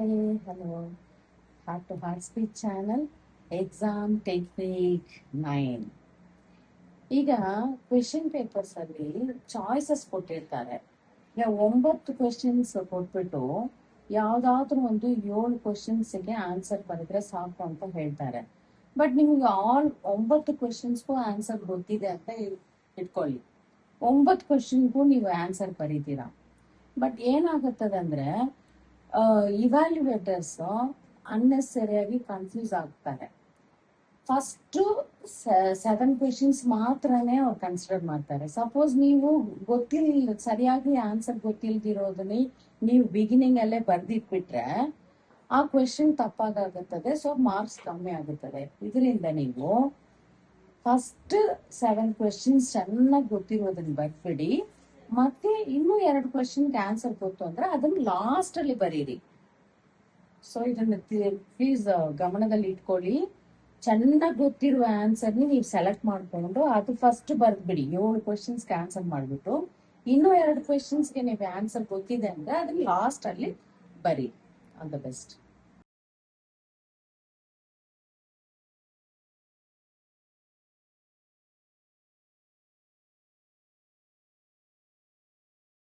hello. Heart to Heart Speech channel exam technique 9. ಈಗ question papers ಅಲ್ಲಿ choices ಕೊಟ್ಟಿರ್ತಾರೆ. ಈಗ 9 ಕ್ವೆಶನ್ಸ್ ಕೊಟ್ಬಿಟ್ಟು ಯಾವ್ದಾದ್ರು ಒಂದು 7 ಕ್ವೆಶನ್ಸ್ಗೆ ಆನ್ಸರ್ ಬರೆದ್ರೆ ಸಾಕು ಅಂತ ಹೇಳ್ತಾರೆ. ಬಟ್ ನಿಮ್ಗೆ 9 ಕ್ವೆಶನ್ಸ್ಗೂ ಆನ್ಸರ್ ಗೊತ್ತಿದೆ ಅಂತ ಇಟ್ಕೊಳ್ಳಿ. 9 ಕ್ವೆಶನ್ಗೂ ನೀವು ಆನ್ಸರ್ ಬರೀತೀರಾ. ಬಟ್ ಏನಾಗುತ್ತದಂದ್ರೆ ಇವ್ಯಾಲ್ಯುವೇಟರ್ಸ್ ಅನ್ನೆಸರಿಯಾಗಿ ಕನ್ಫ್ಯೂಸ್ ಆಗ್ತಾರೆ. ಫಸ್ಟ್ 7 ಕ್ವೆಶನ್ಸ್ ಮಾತ್ರನೇ ಅವ್ರು ಕನ್ಸಿಡರ್ ಮಾಡ್ತಾರೆ. ಸಪೋಸ್ ನೀವು ಸರಿಯಾಗಿ ಆನ್ಸರ್ ಗೊತ್ತಿಲ್ದಿರೋದನ್ನ ನೀವು ಬಿಗಿನಿಂಗ್ ಅಲ್ಲೇ ಬರ್ದಿಟ್ಬಿಟ್ರೆ ಆ ಕ್ವೆಶನ್ ತಪ್ಪಾಗುತ್ತದೆ. ಸೊ ಮಾರ್ಕ್ಸ್ ಕಮ್ಮಿ ಆಗುತ್ತದೆ. ಇದರಿಂದ ನೀವು ಫಸ್ಟ್ 7 ಕ್ವೆಶನ್ಸ್ ಚೆನ್ನಾಗಿ ಗೊತ್ತಿರೋದನ್ನ ಬರ್ಬಿಡಿ. ಮತ್ತೆ ಇನ್ನೂ 2 ಕ್ವೆಶನ್ಗೆ ಆನ್ಸರ್ ಗೊತ್ತು ಅಂದ್ರೆ ಅದನ್ನ ಲಾಸ್ಟ್ ಅಲ್ಲಿ ಬರೀರಿ. ಸೊ ಇದನ್ನ ಪ್ಲೀಸ್ ಗಮನದಲ್ಲಿ ಇಟ್ಕೊಳ್ಳಿ. ಚೆನ್ನಾಗಿ ಗೊತ್ತಿರುವ ಆನ್ಸರ್ని ನೀವು ಸೆಲೆಕ್ಟ್ ಮಾಡ್ಕೊಂಡು ಅದು ಫಸ್ಟ್ ಬರ್ದ್ಬಿಡಿ. 7 ಕ್ವೆಶನ್ಸ್ಗೆ ಆನ್ಸರ್ ಮಾಡ್ಬಿಟ್ಟು ಇನ್ನೂ 2 ಕ್ವೆಶನ್ಸ್ಗೆ ನೀವು ಆನ್ಸರ್ ಗೊತ್ತಿದೆ ಅಂದ್ರೆ ಅದನ್ನ ಲಾಸ್ಟ್ ಅಲ್ಲಿ ಬರೀ. All the best.